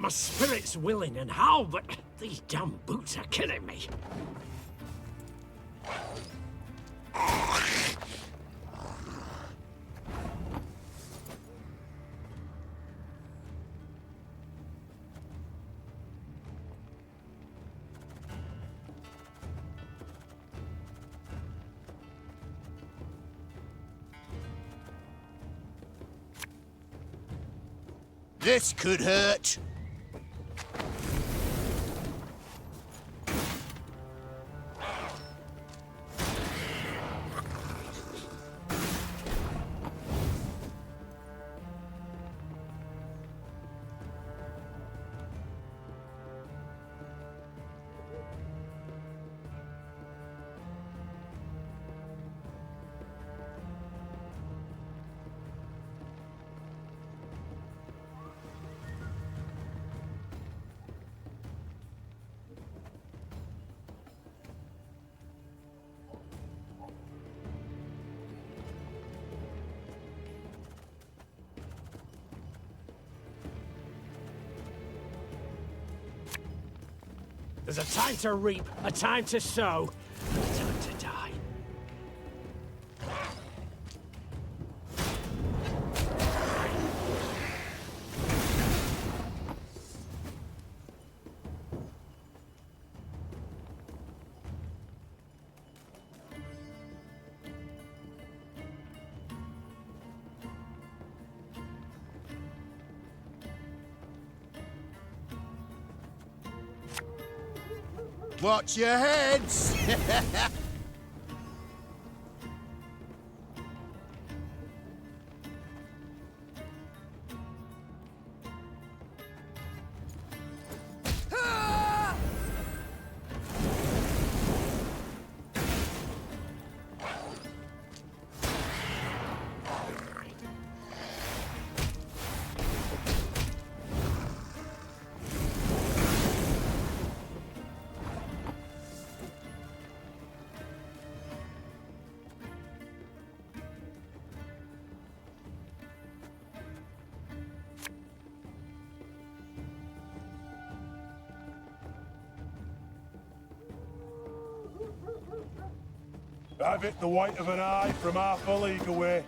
My spirit's willing and how, but these damn boots are killing me. This could hurt. There's a time to reap, a time to sow, and a time to die. Watch your heads! Have it the white of an eye from half a league away.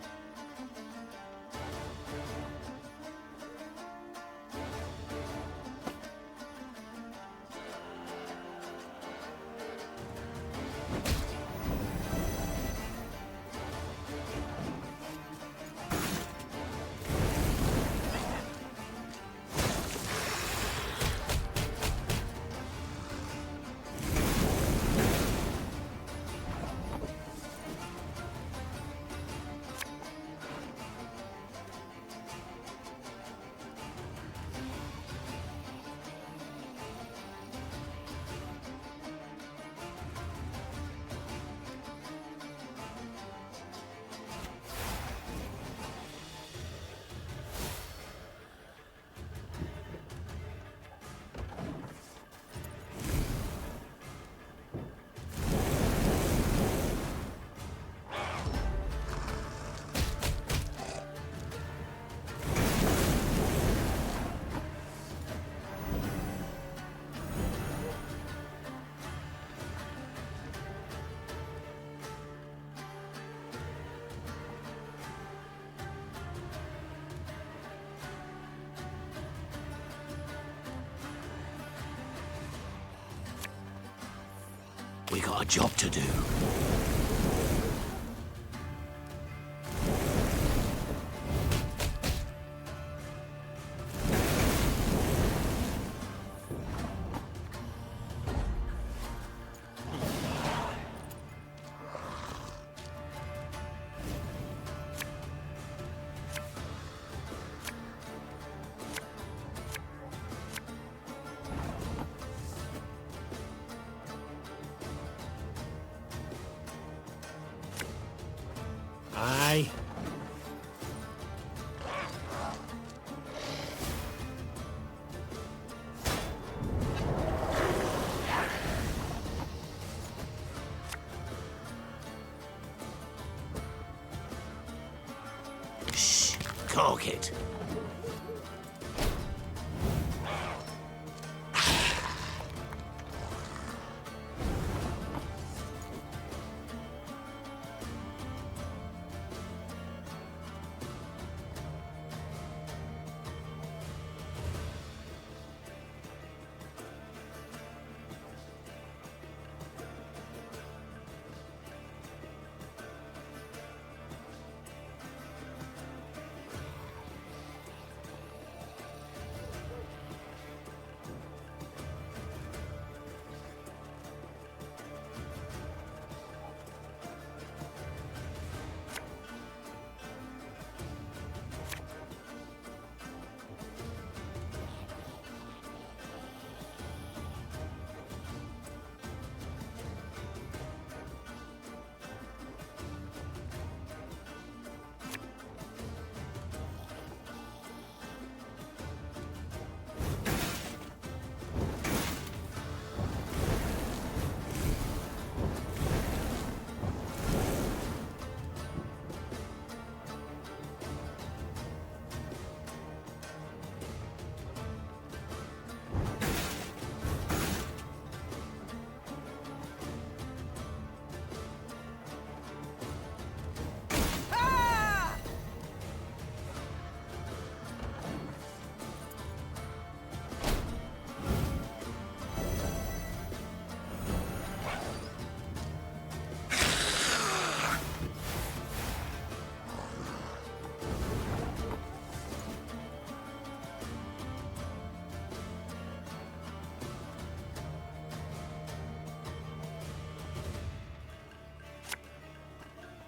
We got a job to do. Aye. Shh, cork it.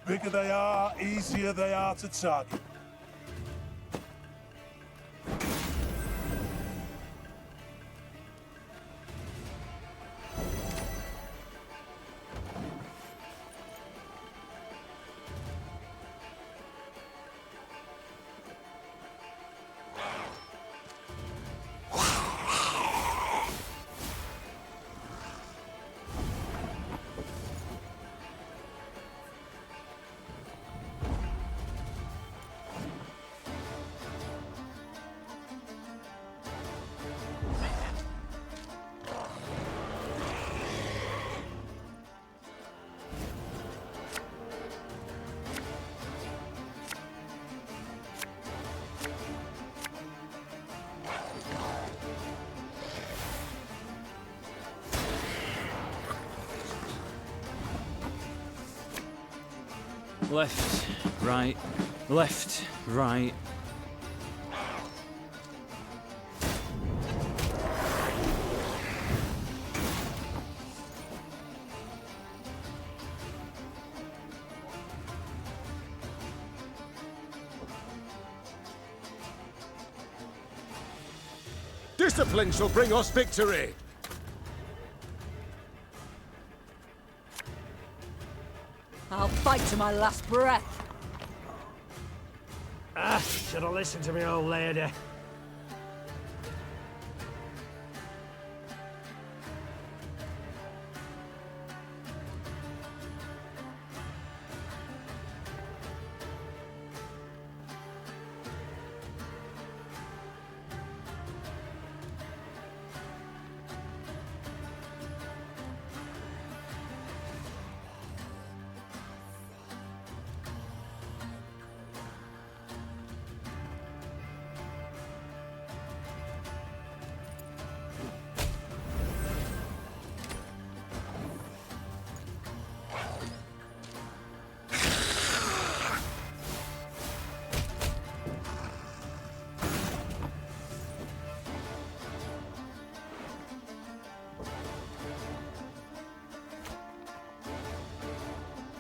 Bigger they are, easier they are to target. Left, right, left, right. Discipline shall bring us victory. I'll fight to my last breath. Ah, should have listened to me old lady.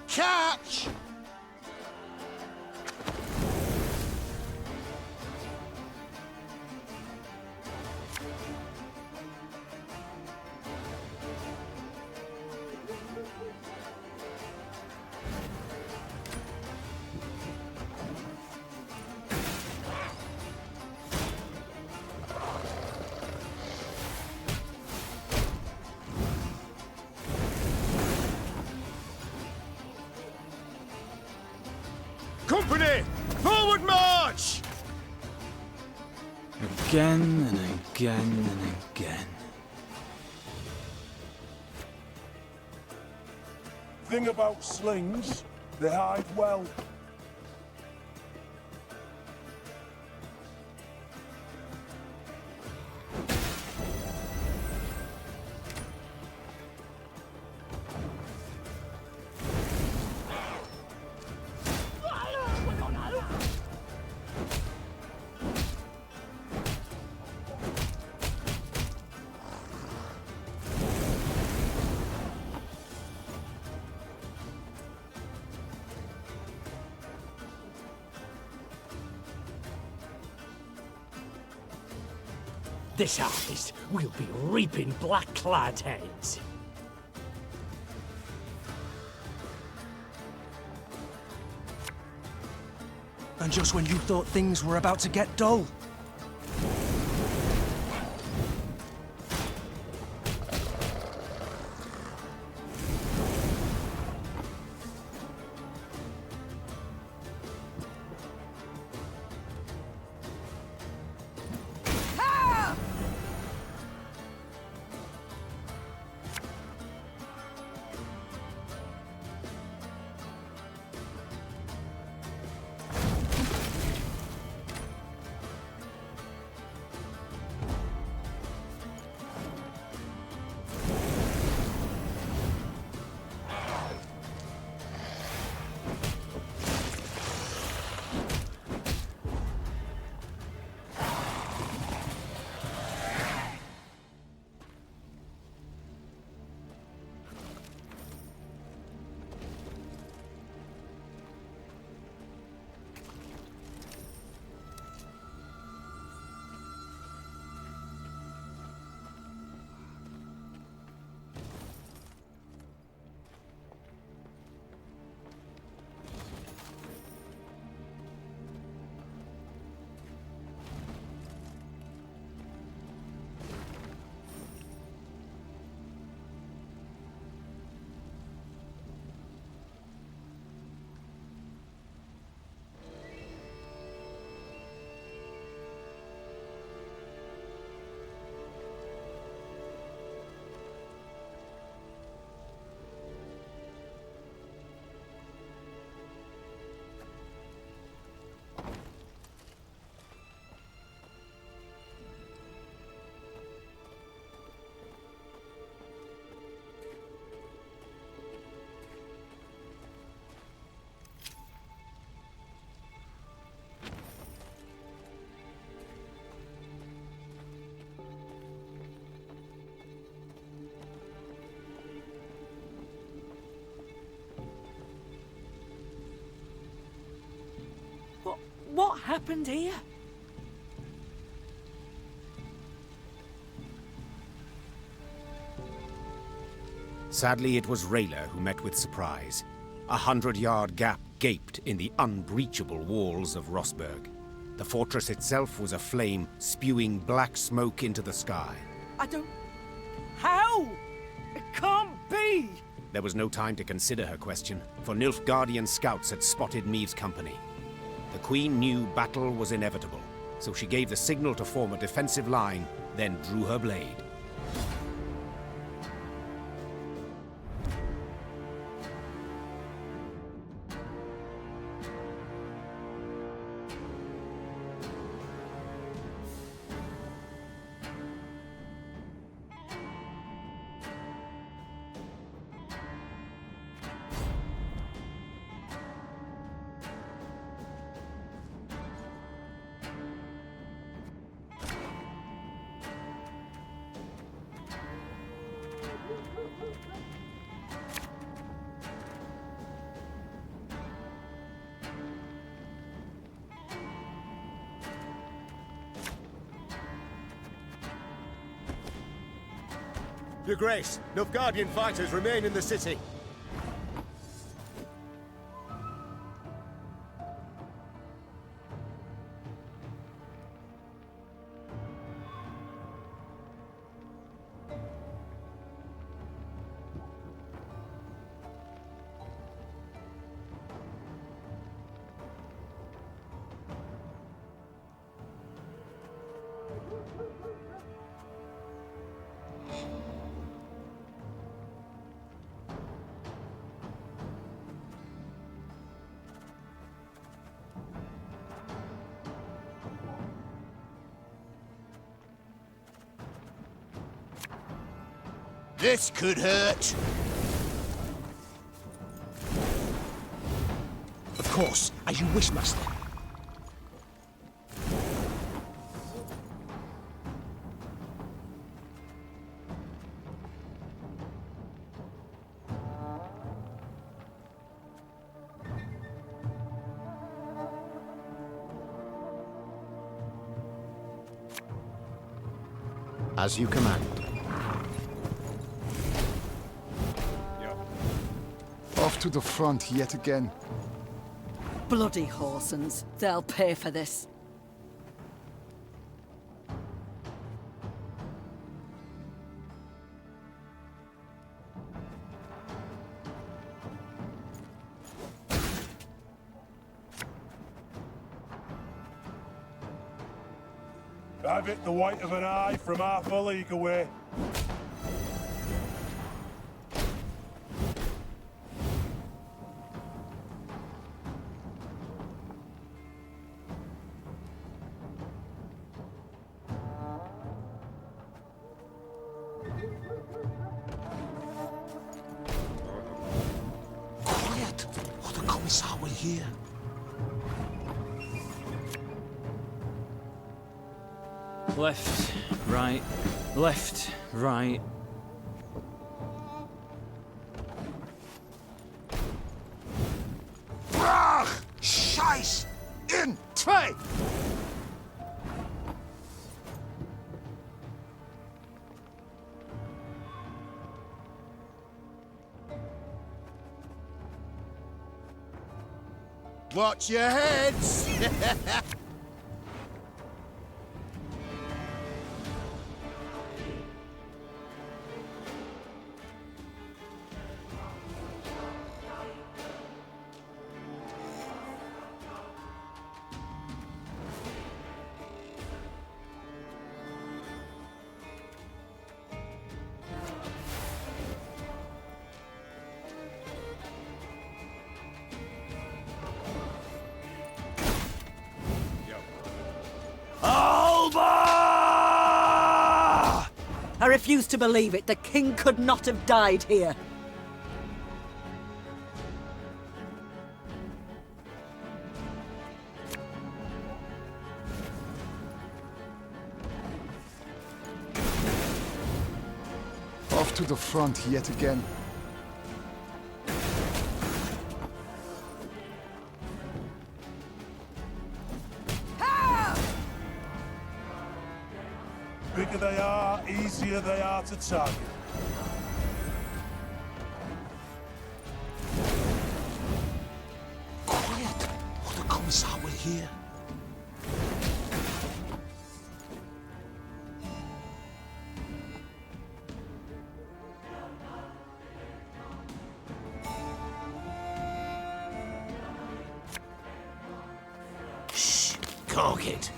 Catch! Company! Forward march! Again and again and again. Thing about slings, they hide well. This harvest, we'll be reaping black-clad heads. And just when you thought things were about to get dull. What happened here? Sadly, it was Rayla who met with surprise. 100-yard gap gaped in the unbreachable walls of Rosberg. The fortress itself was aflame, spewing black smoke into the sky. I don't... How? It can't be! There was no time to consider her question, for Nilfgaardian scouts had spotted Meave's company. The Queen knew battle was inevitable, so she gave the signal to form a defensive line, then drew her blade. Your Grace, Nilfgaardian fighters remain in the city. This could hurt. Of course, as you wish, Master. As you command. Off to the front yet again. Bloody Horsens. They'll pay for this. Have it the white of an eye from half a league away. Quiet, or the Commissar will hear. Left, right, left, right. Brach! Scheiß! In! Zwei! Watch your heads! I refuse to believe it. The king could not have died here. Off to the front yet again. Bigger they are, easier they are to target. Quiet, or the Commissar will hear. Shh! Cork it!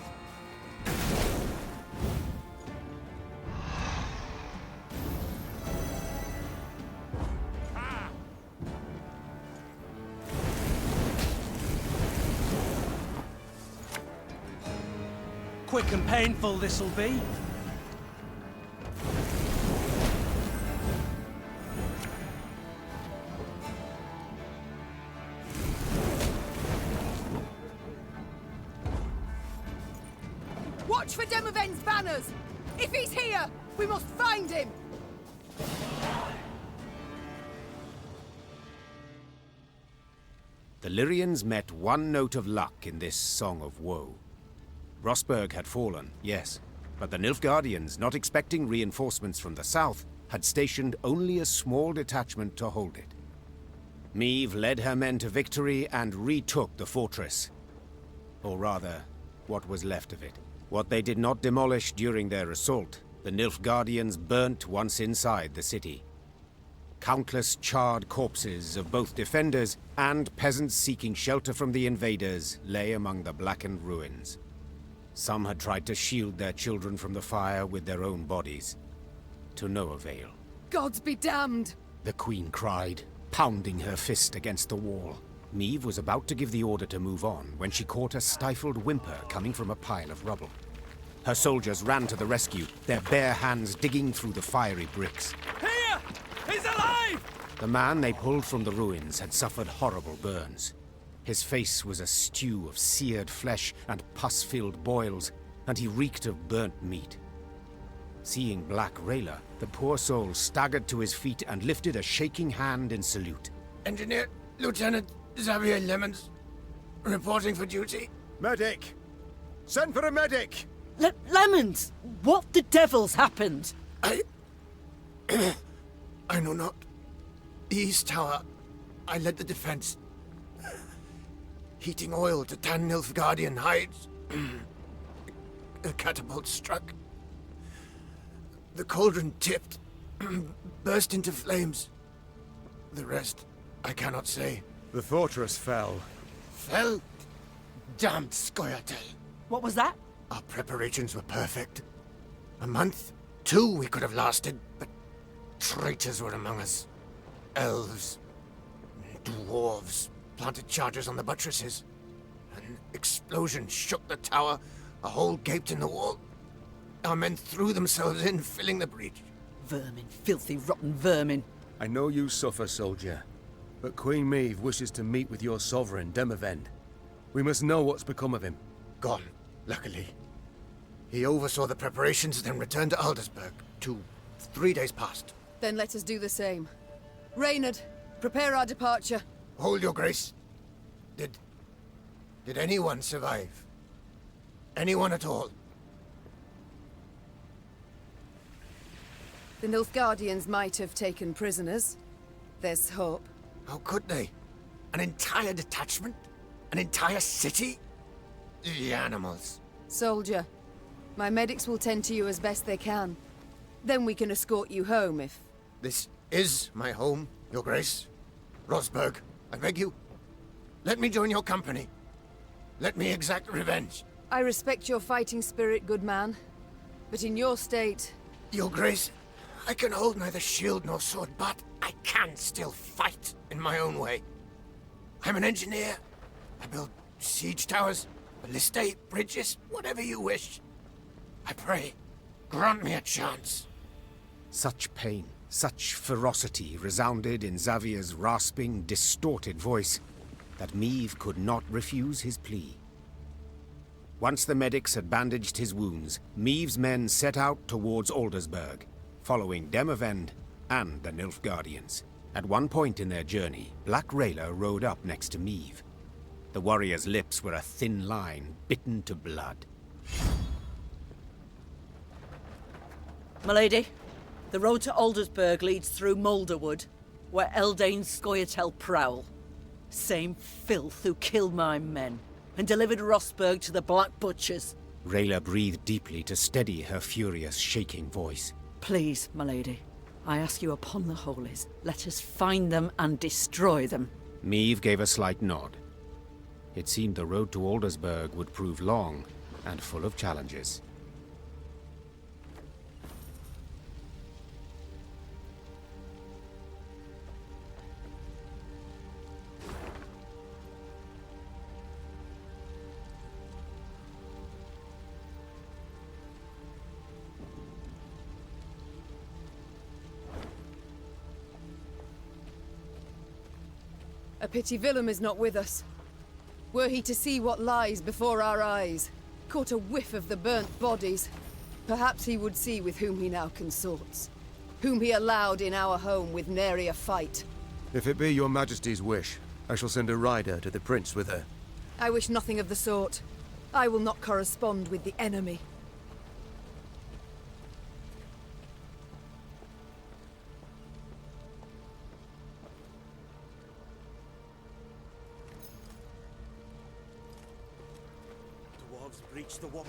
Quick and painful this'll be. Watch for Demoven's banners! If he's here, we must find him! The Lyrians met one note of luck in this song of woe. Rosberg had fallen, yes, but the Nilfgaardians, not expecting reinforcements from the south, had stationed only a small detachment to hold it. Meve led her men to victory and retook the fortress. Or rather, what was left of it. What they did not demolish during their assault, the Nilfgaardians burnt once inside the city. Countless charred corpses of both defenders and peasants seeking shelter from the invaders lay among the blackened ruins. Some had tried to shield their children from the fire with their own bodies. To no avail. Gods be damned! The Queen cried, pounding her fist against the wall. Meve was about to give the order to move on when she caught a stifled whimper coming from a pile of rubble. Her soldiers ran to the rescue, their bare hands digging through the fiery bricks. Here! He's alive! The man they pulled from the ruins had suffered horrible burns. His face was a stew of seared flesh and pus-filled boils, and he reeked of burnt meat. Seeing Black Rayla, the poor soul staggered to his feet and lifted a shaking hand in salute. Engineer Lieutenant Xavier Lemons, reporting for duty. Medic! Send for a medic! Lemons! What the devil's happened? I know not. The East Tower, I led the defense. Heating oil to tan Nilfgaardian hides. A catapult struck. The cauldron tipped, burst into flames. The rest, I cannot say. The fortress fell. Fell? Damned Scoia'tael. What was that? Our preparations were perfect. A month, 2 we could have lasted, but traitors were among us. Elves, dwarves, planted charges on the buttresses. An explosion shook the tower, a hole gaped in the wall. Our men threw themselves in, filling the breach. Vermin, filthy, rotten vermin. I know you suffer, soldier, but Queen Meve wishes to meet with your sovereign, Demavend. We must know what's become of him. Gone, luckily. He oversaw the preparations, then returned to Aldersburg. 3 days past. Then let us do the same. Reynard, prepare our departure. Hold your grace. Did anyone survive? Anyone at all? The Nilfgaardians might have taken prisoners. There's hope. How could they? An entire detachment? An entire city? The animals. Soldier, my medics will tend to you as best they can. Then we can escort you home if... This is my home, your grace. Rosberg, I beg you. Let me join your company. Let me exact revenge. I respect your fighting spirit, good man. But in your state... Your grace, I can hold neither shield nor sword, but I can still fight in my own way. I'm an engineer. I build siege towers, ballistae, bridges, whatever you wish. I pray, grant me a chance. Such pain, such ferocity resounded in Xavier's rasping, distorted voice that Meve could not refuse his plea. Once the medics had bandaged his wounds, Meve's men set out towards Aldersburg, following Demavend and the Nilfgaardians. At one point in their journey, Black Rayla rode up next to Meve. The warrior's lips were a thin line, bitten to blood. Milady, the road to Aldersburg leads through Moulderwood, where Eldane's Scoia'tael prowl. Same filth who killed my men and delivered Rossburg to the Black Butchers. Rayla breathed deeply to steady her furious, shaking voice. Please, milady, I ask you upon the holies, let us find them and destroy them. Meve gave a slight nod. It seemed the road to Aldersburg would prove long and full of challenges. A pity Willem is not with us. Were he to see what lies before our eyes, caught a whiff of the burnt bodies, perhaps he would see with whom he now consorts, whom he allowed in our home with nary a fight. If it be your majesty's wish, I shall send a rider to the prince with her. I wish nothing of the sort. I will not correspond with the enemy. Breach the wall.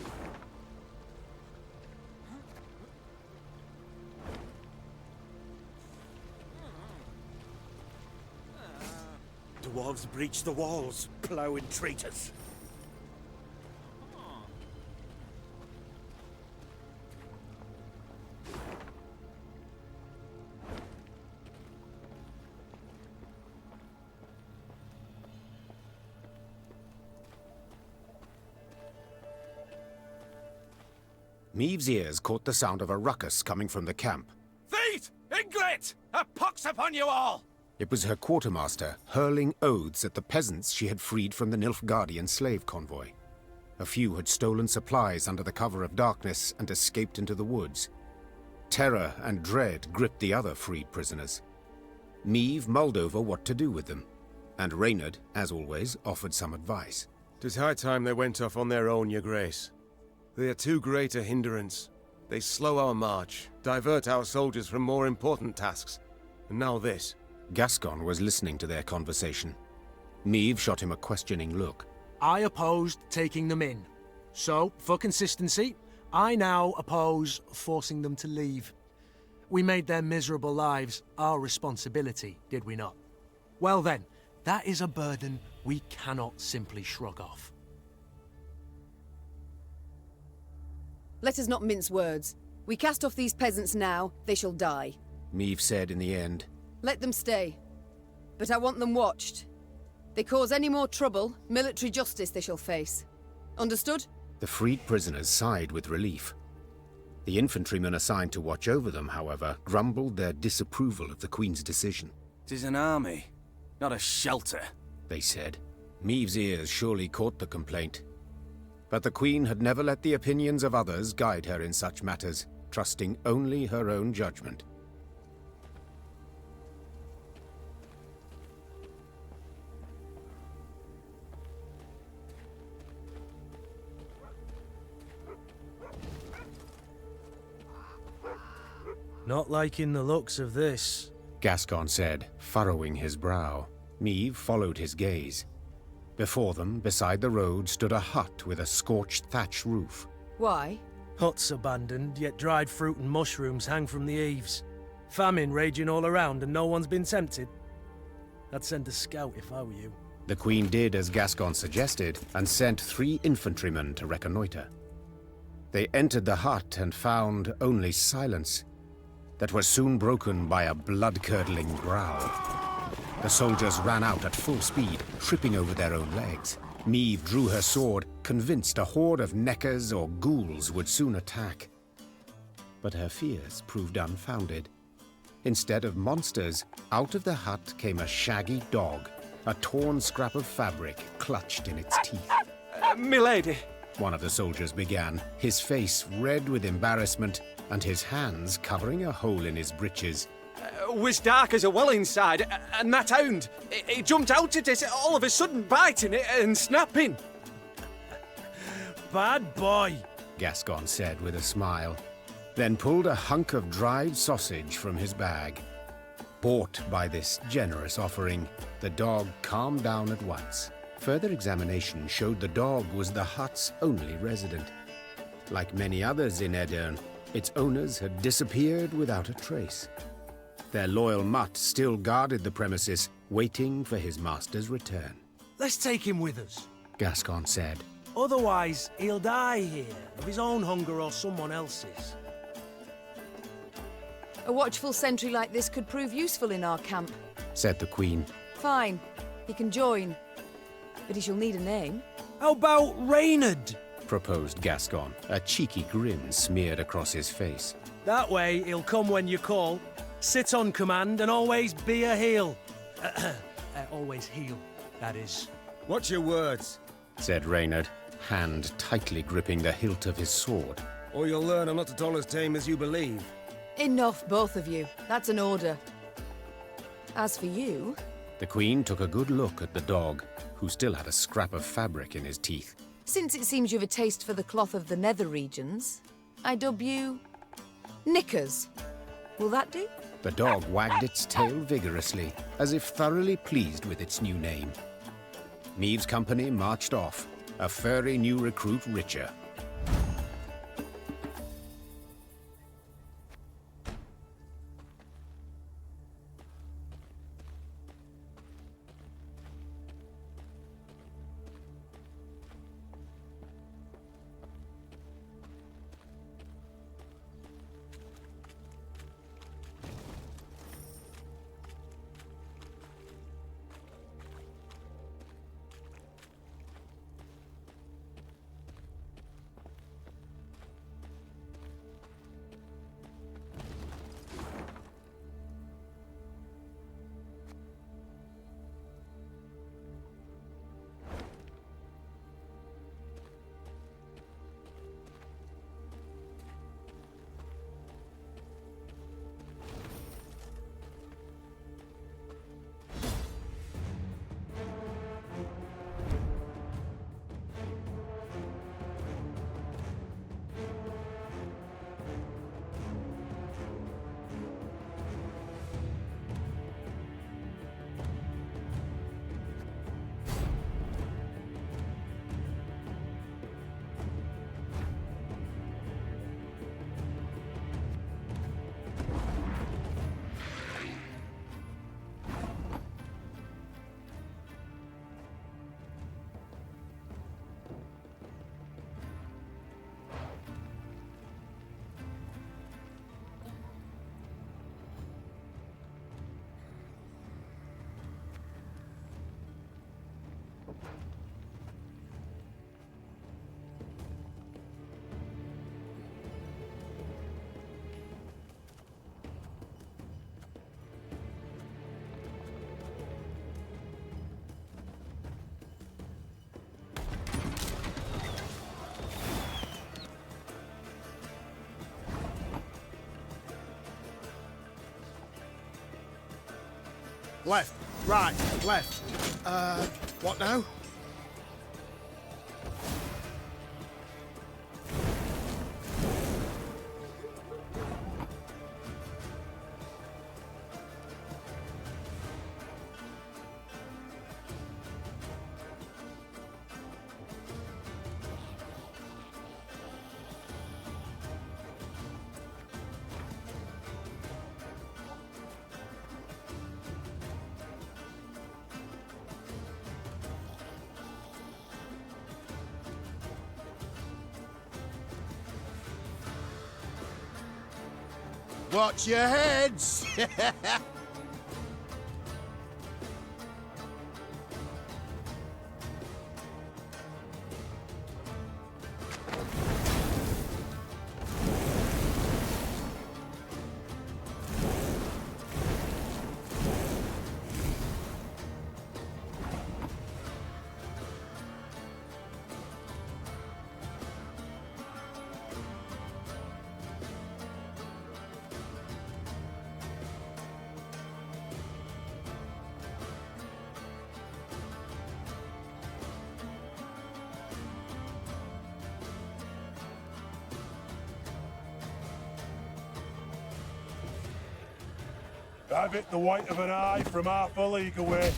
Dwarves breach the walls, ploughing traitors. Meve's ears caught the sound of a ruckus coming from the camp. Feet! Inglet! A pox upon you all! It was her quartermaster hurling oaths at the peasants she had freed from the Nilfgaardian slave convoy. A few had stolen supplies under the cover of darkness and escaped into the woods. Terror and dread gripped the other freed prisoners. Meve mulled over what to do with them, and Reynard, as always, offered some advice. 'Tis high time they went off on their own, your grace. They are too great a hindrance. They slow our march, divert our soldiers from more important tasks. And now this. Gascon was listening to their conversation. Meve shot him a questioning look. I opposed taking them in. So, for consistency, I now oppose forcing them to leave. We made their miserable lives our responsibility, did we not? Well then, that is a burden we cannot simply shrug off. Let us not mince words. We cast off these peasants now, they shall die. Meve said in the end. Let them stay. But I want them watched. They cause any more trouble, military justice they shall face. Understood? The freed prisoners sighed with relief. The infantrymen assigned to watch over them, however, grumbled their disapproval of the Queen's decision. "'Tis an army, not a shelter," they said. Meve's ears surely caught the complaint. But the Queen had never let the opinions of others guide her in such matters, trusting only her own judgment. Not liking the looks of this, Gascon said, furrowing his brow. Meve followed his gaze. Before them, beside the road, stood a hut with a scorched thatch roof. Why? Huts abandoned, yet dried fruit and mushrooms hang from the eaves. Famine raging all around and no one's been tempted. I'd send a scout if I were you. The Queen did as Gascon suggested, and sent 3 infantrymen to reconnoiter. They entered the hut and found only silence, that was soon broken by a blood-curdling growl. The soldiers ran out at full speed, tripping over their own legs. Meve drew her sword, convinced a horde of neckers or ghouls would soon attack. But her fears proved unfounded. Instead of monsters, out of the hut came a shaggy dog, a torn scrap of fabric clutched in its teeth. "Milady," one of the soldiers began, his face red with embarrassment and his hands covering a hole in his breeches. "was dark as a well inside, and that hound, it jumped out at us, all of a sudden biting it and snapping." Bad boy, Gascon said with a smile. then pulled a hunk of dried sausage from his bag. Bought by this generous offering, the dog calmed down at once. Further examination showed the dog was the hut's only resident. Like many others in Aedirn, its owners had disappeared without a trace. Their loyal mutt still guarded the premises, waiting for his master's return. Let's take him with us. Gascon said. Otherwise, he'll die here, of his own hunger or someone else's. A watchful sentry like this could prove useful in our camp. Said the Queen. Fine. He can join. But he shall need a name. How about Reynard? Proposed Gascon, a cheeky grin smeared across his face. That way, he'll come when you call, sit on command, and always be a heel. Always heel, that is. Watch your words, said Reynard, hand tightly gripping the hilt of his sword. or you'll learn I'm not at all as tame as you believe. Enough, both of you. That's an order. As for you... The Queen took a good look at the dog, who still had a scrap of fabric in his teeth. Since it seems you've a taste for the cloth of the nether regions, I dub you... Knickers. Will that do? The dog wagged its tail vigorously, as if thoroughly pleased with its new name. Neve's company marched off, a furry new recruit richer. Left, right, left. What now? Watch your heads! Have it the white of an eye from half a league away.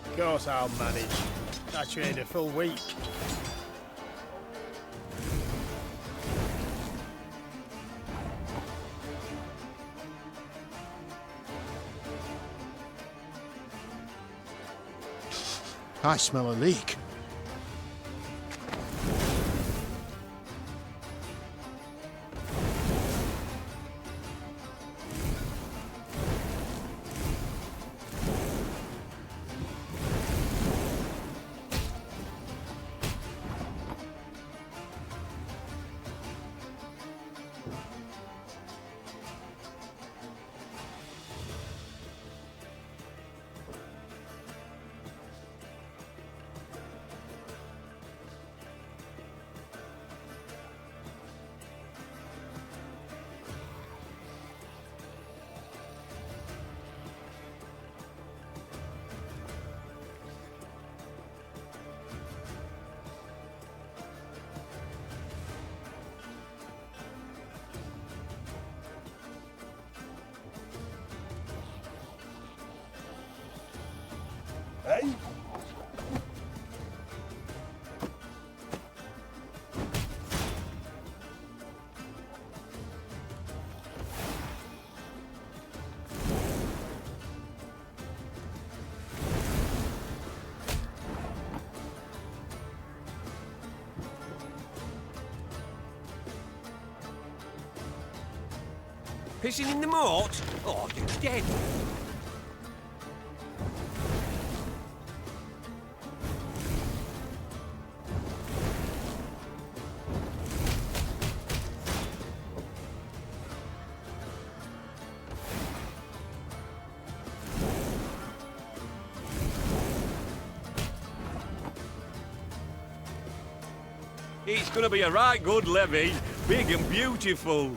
Of course I'll manage. I trained a full week. I smell a leak. Hey? Pissing in the moat? Oh, you're dead. It's gonna be a right good levy, big and beautiful.